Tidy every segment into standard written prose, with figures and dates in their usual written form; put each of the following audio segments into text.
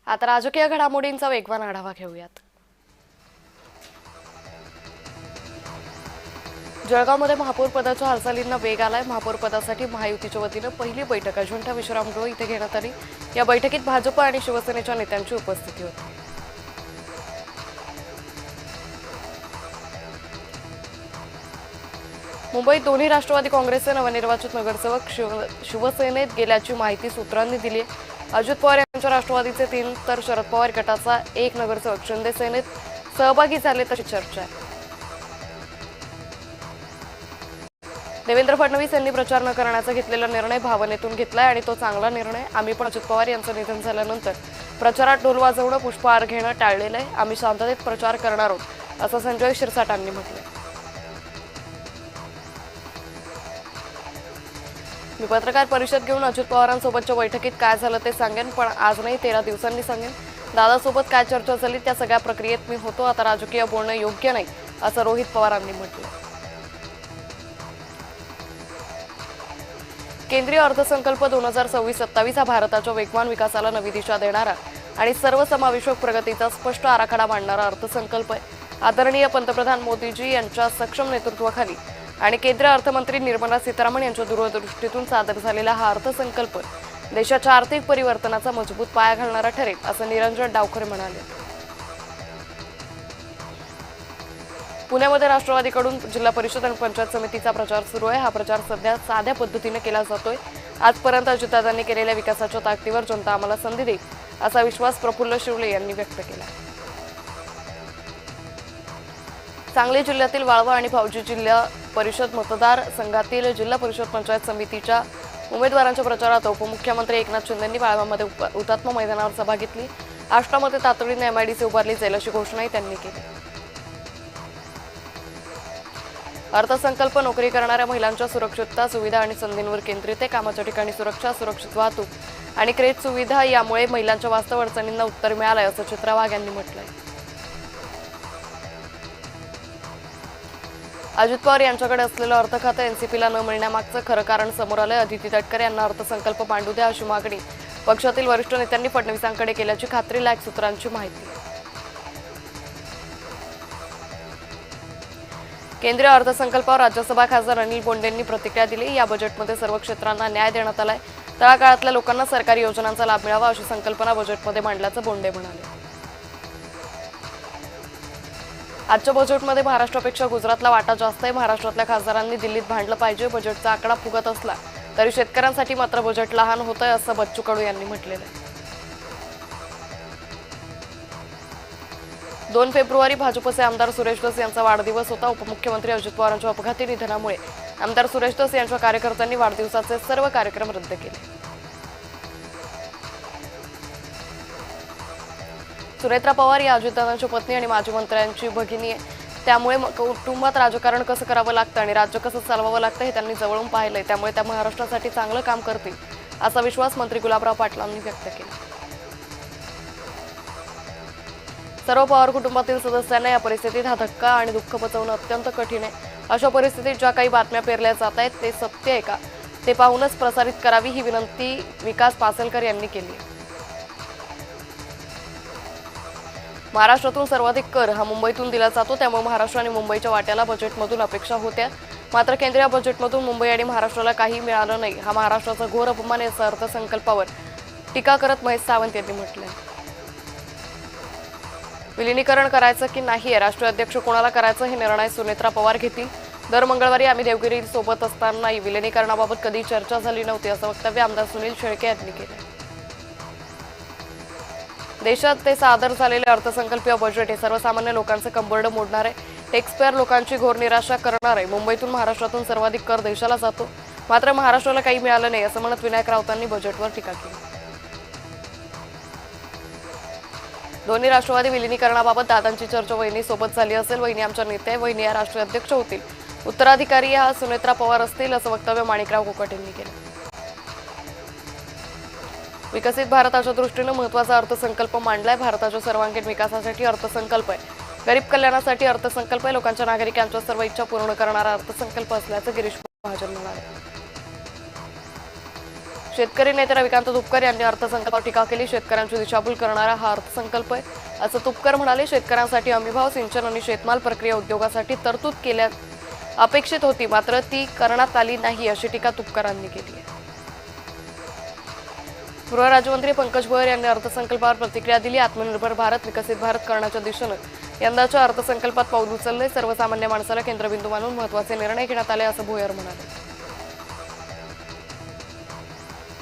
आता राजकीय घडामोडींचा वेगवान आढावा घेऊयात। जळगावमध्ये महापौर पदाच्या हालचालींना वेग आलाय। महापौर पदासाठी महायुतीच्या वतीनं पहिली बैठक अजिंठा विश्रामगृह इथे घेण्यात आली। या बैठकीत भाजप आणि शिवसेनेच्या नेत्यांची उपस्थिती होती। मुंबईत दोन्ही राष्ट्रवादी काँग्रेसचे नवनिर्वाचित नगरसेवक शिवसेनेत गेल्याची माहिती सूत्रांनी दिली आहे। अजित पवार यांच्या राष्ट्रवादीचे 3 तर शरद पवार गटाचा 1 नगरसेवक शिंदे सेनेत सहभागी झाले तशी चर्चा आहे। देवेंद्र फडणवीस यांनी प्रचार न करण्याचा घेतलेला निर्णय भावनेतून घेतलाय आणि तो चांगला निर्णय। आम्ही पण अजित पवार यांचं निधन झाल्यानंतर प्रचारात ढोल वाजवणं, पुष्पहार घेणं टाळलेलं आहे। आम्ही शांततेत प्रचार करणार आहोत असं संजय शिरसाटांनी म्हटलंय। मी पत्रकार परिषद घेऊन अजित पवारांसोबतच्या बैठकीत काय झालं ते सांगेन, पण आज नाही 13 दिवसांनी सांगेन। दादासोबत काय चर्चा झाली त्या सगळ्या प्रक्रियेत मी होतो। आता राजकीय बोलणं योग्य नाही असं रोहित पवारांनी म्हटलं। केंद्रीय अर्थसंकल्प 2026-27 हा भारताच्या वेगवान विकासाला नवी दिशा देणारा आणि सर्वसमावेशक प्रगतीचा स्पष्ट आराखडा मांडणारा अर्थसंकल्प आहे। आदरणीय पंतप्रधान मोदीजी यांच्या सक्षम नेतृत्वाखाली आणि केंद्रीय अर्थमंत्री निर्मला सीतारामन यांच्या दूरदृष्टीतून सादर झालेला हा अर्थसंकल्प देशाच्या आर्थिक परिवर्तनाचा मजबूत पाया घालणारा ठरेल असं निरंजन डावखरे म्हणाले। पुण्यामध्ये राष्ट्रवादीकडून जिल्हा परिषद आणि पंचायत समितीचा प्रचार सुरू आहे। हा प्रचार सध्या साध्या पद्धतीने केला जातोय। आजपर्यंत अजितदादांनी केलेल्या विकासाच्या ताकदीवर जनता आम्हाला संधी देईल असा विश्वास प्रफुल्ल शिवले यांनी व्यक्त केला। सांगली जिल्ह्यातील वाळवा आणि भावजी जिल्हा परिषद मतदार संघातील जिल्हा परिषद पंचायत समितीच्या उमेदवारांच्या प्रचारात उपमुख्यमंत्री एकनाथ शिंदेंनी वाळवामध्ये हुतात्मा मैदानावर सभा घेतली। आष्टामध्ये तातडीने MIDC उभारली जाईल अशी घोषणाही त्यांनी केली। अर्थसंकल्प नोकरी करणाऱ्या महिलांच्या सुरक्षितता, सुविधा आणि संधींवर केंद्रित आहे। कामाच्या ठिकाणी सुरक्षा, सुरक्षित वाहतूक आणि क्रेच सुविधा यामुळे महिलांच्या वास्तव अडचणींना उत्तर मिळालंय असं चित्रा वाघ यांनी म्हटलंय। अजित पवार यांच्याकडे असलेलं अर्थ खातं NCPला न मिळण्यामागचं खरं कारण समोर आलंय। अदिती तटकरे यांना अर्थसंकल्प मांडू द्या अशी मागणी पक्षातील वरिष्ठ नेत्यांनी फडणवीसांकडे केल्याची खात्री लायक सूत्रांची माहिती। केंद्रीय अर्थसंकल्पावर राज्यसभा खासदार अनिल बोंडेंनी प्रतिक्रिया दिली। या बजेटमध्ये सर्व क्षेत्रांना न्याय देण्यात आलाय। तळागाळातल्या लोकांना सरकारी योजनांचा लाभ मिळावा अशी संकल्पना बजेटमध्ये मांडल्याचं बोंडे म्हणाले। आजच्या बजेटमध्ये महाराष्ट्रापेक्षा गुजरातला वाटा जास्त आहे। महाराष्ट्रातल्या खासदारांनी दिल्लीत भांडलं पाहिजे। बजेटचा आकडा फुगत असला तरी शेतकऱ्यांसाठी मात्र बजेट लहान होतंय असं बच्चू कडू यांनी म्हटलेलं आहे। 2 फेब्रुवारी भाजपचे आमदार सुरेश धस यांचा वाढदिवस होता। उपमुख्यमंत्री अजित पवारांच्या अपघाती निधनामुळे आमदार सुरेश धस यांच्या कार्यकर्त्यांनी वाढदिवसाचे सर्व कार्यक्रम रद्द केले। सुनेत्रा पवार या अजितदादांची पत्नी आणि माजी मंत्र्यांची भगिनी आहे। त्यामुळे कुटुंबात राजकारण कसं करावं लागतं आणि राज्य कसं चालवावं लागतं हे त्यांनी जवळून पाहिलंय। त्यामुळे त्या महाराष्ट्रासाठी चांगलं काम करतील असा विश्वास मंत्री गुलाबराव पाटलांनी व्यक्त केला। सर्व पवार कुटुंबातील सदस्यांना या परिस्थितीत हा धक्का आणि दुःख पचवणं अत्यंत कठीण आहे। अशा परिस्थितीत ज्या काही बातम्या पेरल्या जात आहेत ते सत्य आहे का ते पाहूनच प्रसारित करावी ही विनंती विकास पासलकर यांनी केली आहे। महाराष्ट्रातून सर्वाधिक कर हा मुंबईतून दिला जातो। त्यामुळे महाराष्ट्र आणि मुंबईच्या वाट्याला बजेटमधून अपेक्षा होत्या, मात्र केंद्रीय बजेटमधून मुंबई आणि महाराष्ट्राला काही मिळालं नाही। हा महाराष्ट्राचा घोर अपमान आहे असं अर्थसंकल्पावर टीका करत महेश सावंत यांनी म्हटलंय। विलीनीकरण करायचं की नाही राष्ट्रीय अध्यक्ष कोणाला करायचं हे निर्णय सुनेत्रा पवार घेतील। दर मंगळवारी आम्ही देवगिरी सोबत असतानाही विलीनीकरणाबाबत कधी चर्चा झाली नव्हती असं वक्तव्य आमदार सुनील शेळके यांनी केलं। देशात ते सादर झालेले अर्थसंकल्पीय बजेट हे सर्वसामान्य लोकांचे कंबरडं मोडणार आहे। टॅक्सपेअर लोकांची घोर निराशा करणार आहे। मुंबईतून महाराष्ट्रातून सर्वाधिक कर देशाला जातो, मात्र महाराष्ट्राला काही मिळालं नाही असं म्हणत विनायक राऊतांनी बजेटवर टीका केली। दोन्ही राष्ट्रवादी विलीनीकरणाबाबत दादांची चर्चा वहिनीसोबत झाली असेल। वहिनी आमच्या नेते, वहिनी या राष्ट्रीय अध्यक्ष होतील, उत्तराधिकारी हा सुनेत्रा पवार असतील असं वक्तव्य माणिकराव कोकट यांनी केलं। विकसित भारताच्या दृष्टीने महत्त्वाचा अर्थसंकल्प मांडलाय। भारताच्या सर्वांगीण विकासासाठी अर्थसंकल्प आहे। गरीब कल्याणासाठी अर्थसंकल्प आहे। लोकांच्या नागरिकांच्या सर्व इच्छा पूर्ण करणारा अर्थसंकल्प असल्याचं गिरीश महाजन म्हणाले। शेतकरी नेते रविकांत तुपकर यांनी अर्थसंकल्पावर टीका केली. शेतकऱ्यांची दिशाभूल करणारा हा अर्थसंकल्प आहे असं तुपकर म्हणाले. शेतकऱ्यांसाठी हमीभाव, सिंचन आणि शेतमाल प्रक्रिया उद्योगासाठी तरतूद केल्या अपेक्षित होती, मात्र ती करण्यात आली नाही अशी टीका तुपकरांनी केली आहे. गृह राज्यमंत्री पंकज भोयर यांनी अर्थसंकल्पावर प्रतिक्रिया दिली. आत्मनिर्भर भारत, विकसित भारत करण्याच्या दिशेनं यंदाच्या अर्थसंकल्पात पाऊल उचलले. सर्वसामान्य माणसाला केंद्रबिंदू मानून महत्त्वाचे निर्णय घेण्यात आले असं भोयर म्हणाले.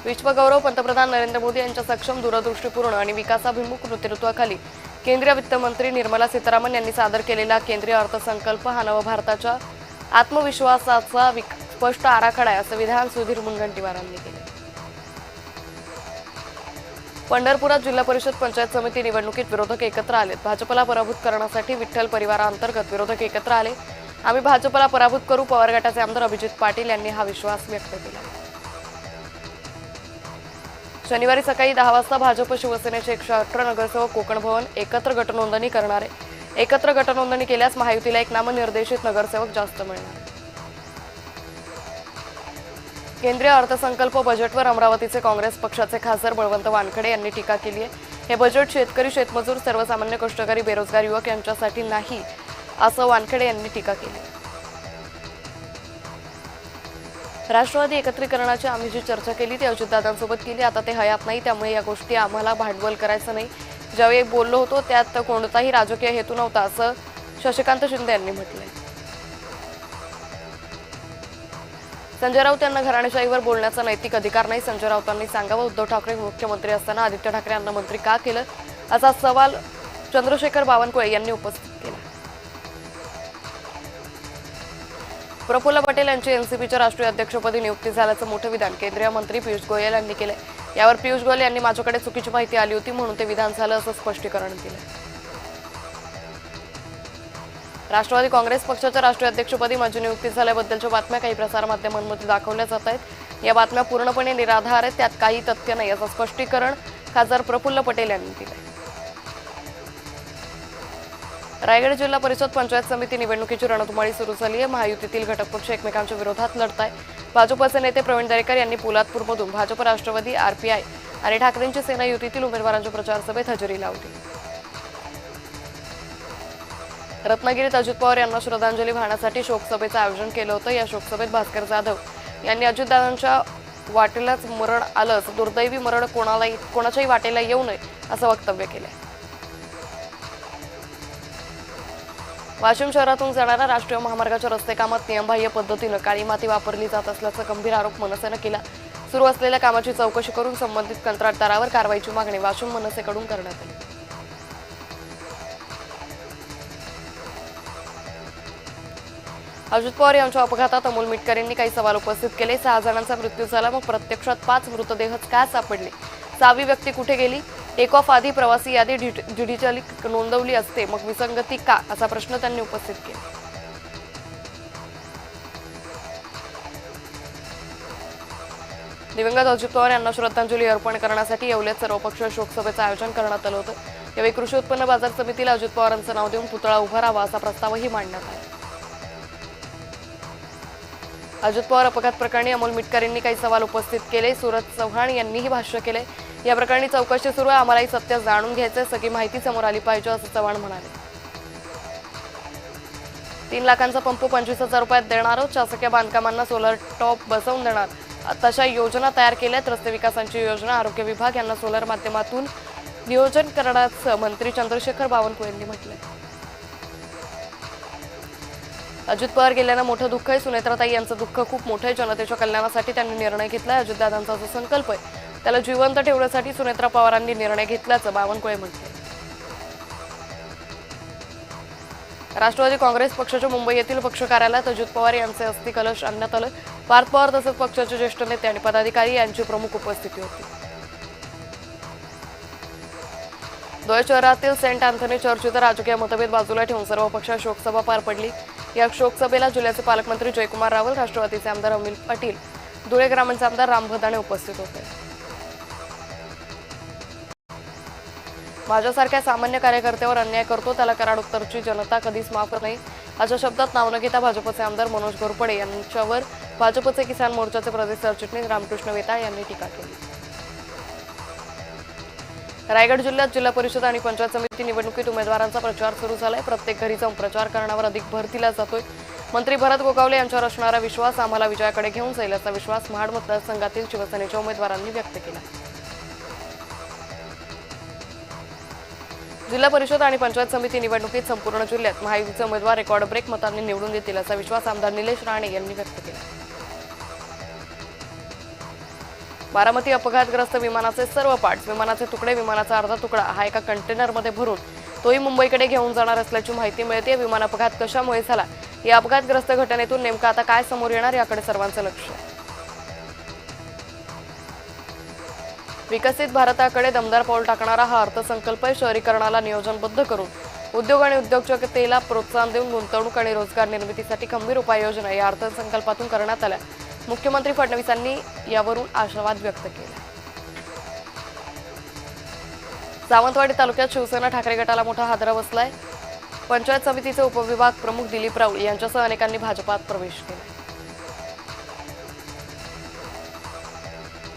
विश्वगौरव पंतप्रधान नरेंद्र मोदी यांच्या सक्षम, दूरदृष्टीपूर्ण आणि विकासाभिमुख नेतृत्वाखाली केंद्रीय वित्तमंत्री निर्मला सीतारामन यांनी सादर केलेला केंद्रीय अर्थसंकल्प हा नवभारताच्या आत्मविश्वासाचा स्पष्ट आराखडा आहे असं विधान सुधीर मुनगंटीवारांनी केले. पंढरपुरात जिल्हा परिषद पंचायत समिती निवडणुकीत विरोधक एकत्र आलेत. भाजपला पराभूत करण्यासाठी विठ्ठल परिवाराअंतर्गत विरोधक एकत्र आले. आम्ही भाजपला पराभूत करू, पवार गटाचे आमदार अभिजित पाटील यांनी हा विश्वास व्यक्त केला. शनिवारी सकाळी 10 वाजता भाजप शिवसेनेचे 118 नगरसेवक कोकण भवन एकत्र गटनोंदणी करणार आहे. एकत्र गटनोंदणी केल्यास महायुतीला एक नामनिर्देशित नगरसेवक जास्त मिळणार. केंद्रीय अर्थसंकल्प बजेटवर अमरावतीचे काँग्रेस पक्षाचे खासदार बळवंत वानखडे यांनी टीका केली आहे. हे बजेट शेतकरी, शेतमजूर, सर्वसामान्य कष्टकरी, बेरोजगार युवक यांच्यासाठी नाही असं वानखडे यांनी टीका केली. राष्ट्रवादी एकत्रीकरणाची आम्ही जी चर्चा केली ती अजितदादांसोबत केली. आता ते हयात नाही, त्यामुळे या गोष्टी आम्हाला भांडवल करायचं नाही. ज्यावेळी बोललो होतो त्यात कोणताही राजकीय हेतू नव्हता असं शशिकांत शिंदे यांनी म्हटलंय. संजय राऊत यांना घराणेशाहीवर बोलण्याचा नैतिक अधिकार नाही. संजय राऊतांनी सांगावं, उद्धव ठाकरे मुख्यमंत्री असताना आदित्य ठाकरे यांना मंत्री का केलं असा सवाल चंद्रशेखर बावनकुळे यांनी उपस्थित केला. प्रफुल्ल पटेल यांची एनसीपीच्या राष्ट्रीय अध्यक्षपदी नियुक्ती झाल्याचं मोठं विधान केंद्रीय मंत्री पियुष गोयल यांनी केलं. यावर पियुष गोयल यांनी माझ्याकडे चुकीची माहिती आली होती म्हणून ते विधान झालं असं स्पष्टीकरण दिलं. राष्ट्रवादी काँग्रेस पक्षाच्या राष्ट्रीय अध्यक्षपदी माझी नियुक्ती झाल्याबद्दलच्या बातम्या काही प्रसारमाध्यमांमध्ये दाखवल्या जात आहेत. या बातम्या पूर्णपणे निराधार आहेत, त्यात काही तथ्य नाही असं स्पष्टीकरण खासदार प्रफुल्ल पटेल यांनी दिलं. रायगड जिल्हा परिषद पंचायत समिती निवडणुकीची रणधुमाळी सुरू झाली आहे. महायुतीतील घटक पक्ष एकमेकांच्या विरोधात लढत आहे. भाजपचे नेते प्रवीण दरेकर यांनी पोलादपूरमधून भाजप, राष्ट्रवादी, आरपीआय आणि ठाकरेंची सेना युतीतील उमेदवारांच्या प्रचार सभेत हजेरी लावली. रत्नागिरीत अजित पवार यांना श्रद्धांजली वाहण्यासाठी शोकसभेचं आयोजन केलं होतं. या शोकसभेत भास्कर जाधव यांनी अजितदादांच्या वाटेलाच मरण आलं, दुर्दैवी मरण कोणाच्याही वाटेला येऊ नये असं वक्तव्य केलंय. वाशिम शहरातून जाणाऱ्या राष्ट्रीय महामार्गाच्या रस्ते कामात नियमबाह्य पद्धतीनं काळी माती वापरली जात असल्याचा गंभीर आरोप मनसेनं केला. सुरू असलेल्या कामाची चौकशी करून संबंधित कंत्राटदारावर कारवाईची मागणी वाशिम मनसेकडून करण्यात आली. अजित पवार यांच्या अपघातात अमोल मिटकर यांनी काही सवाल उपस्थित केले. 6 जणांचा मृत्यू झाला, मग प्रत्यक्षात 5 मृतदेहच का सापडले? 6वी व्यक्ती कुठे गेली? टेक ऑफ आधी प्रवासी यादी डिजिटली नोंदवली असते, मग विसंगती का, असा प्रश्न त्यांनी उपस्थित केला. दिवंगत अजित पवार यांना श्रद्धांजली अर्पण करण्यासाठी येवल्यात सर्वपक्षीय शोकसभेचं आयोजन करण्यात आलं होतं. यावेळी कृषी उत्पन्न बाजार समितीला अजित पवारांचं नाव देऊन पुतळा उभारावा असा प्रस्तावही मांडण्यात आला. अजित पवार अपघात प्रकरणी अमोल मिटकर यांनी काही सवाल उपस्थित केले. सूरज चव्हाण यांनीही भाष्य केले. या प्रकरणी चौकशी सुरू आहे, आम्हालाही सत्य जाणून घ्यायचंय, सगळी माहिती समोर आली पाहिजे असं चव्हाण म्हणाले. 3 लाखांचा पंप 25,000 रुपयात देणार आहोत. शासकीय बांधकामांना सोलर टॉप बसवून देणार, तशा योजना तयार केल्यात. रस्ते विकासांची योजना आरोग्य विभाग यांना सोलर माध्यमातून नियोजन करण्याचं मंत्री चंद्रशेखर बावनकुळे यांनी म्हटलंय. अजित पवार गेल्यानं मोठं दुःख आहे. सुनेत्राताई यांचं दुःख खूप मोठं आहे. जनतेच्या कल्याणासाठी त्यांनी निर्णय घेतलाय. अजितदादांचा जो संकल्प आहे त्याला जिवंत ठेवण्यासाठी सुनेत्रा पवारांनी निर्णय घेतल्याचं बावनकुळे म्हटले. राष्ट्रवादी काँग्रेस पक्षाच्या मुंबई येथील पक्ष कार्यालयात अजित पवार यांचे अस्थि कलश आणण्यात आलं. पार्थ पवार तसंच पक्षाचे ज्येष्ठ नेते आणि पदाधिकारी यांची प्रमुख उपस्थिती होती. धुळे शहरातील सेंट अँथनी चर्च इथं राजकीय मतभेद बाजूला ठेवून सर्व पक्षात शोकसभा पार पडली. या शोकसभेला जिल्ह्याचे पालकमंत्री जयकुमार रावल, राष्ट्रवादीचे आमदार अनिल पाटील, धुळे ग्रामीणचे आमदार राम भदाणे उपस्थित होते. माझ्यासारख्या सामान्य कार्यकर्त्यावर अन्याय करतो त्याला कराड उत्तरची जनता कधीच माफ नाही, अशा शब्दात नाव न घेता भाजपचे आमदार मनोज घोरपडे यांच्यावर भाजपचे किसान मोर्चाचे प्रदेश सरचिटणीस रामकृष्ण वेताळ यांनी टीका केली. रायगड जिल्ह्यात जिल्हा परिषद आणि पंचायत समिती निवडणुकीत उमेदवारांचा प्रचार सुरू झालाय. प्रत्येक घरी जाऊन प्रचार करण्यावर अधिक भर दिला जातोय. मंत्री भरत गोगावले यांच्यावर असणारा विश्वास आम्हाला विजयाकडे घेऊन जाईल असा विश्वास महाड मतदारसंघातील शिवसेनेच्या उमेदवारांनी व्यक्त केला. जिल्हा परिषद आणि पंचायत समिती निवडणुकीत संपूर्ण जिल्ह्यात महायुतीचे उमेदवार रेकॉर्ड ब्रेक मतांनी निवडून येतील असा विश्वास आमदार निलेश राणे यांनी व्यक्त केला. बारामती अपघातग्रस्त विमानाचे सर्व पार्ट्स, विमानाचे तुकडे, विमानाचा अर्धा तुकडा हा एका कंटेनरमध्ये भरून तोही मुंबईकडे घेऊन जाणार असल्याची माहिती मिळते. विमान अपघात कशामुळे झाला, या अपघातग्रस्त घटनेतून नेमका आता काय समोर येणार याकडे सर्वांचं लक्ष आहे. विकसित भारताकडे दमदार पाऊल टाकणारा हा अर्थसंकल्प शहरीकरणाला नियोजनबद्ध करून उद्योग आणि उद्योजकतेला प्रोत्साहन देऊन गुंतवणूक आणि रोजगार निर्मितीसाठी खंबीर उपाययोजना या अर्थसंकल्पातून करण्यात आल्या. मुख्यमंत्री फडणवीसांनी यावरून आशावाद व्यक्त केला. सावंतवाडी तालुक्यात शिवसेना ठाकरे गटाला मोठा हादरा बसलाय. पंचायत समितीचे उपविभाग प्रमुख दिलीप राऊळ यांच्यासह अनेकांनी भाजपात प्रवेश केला.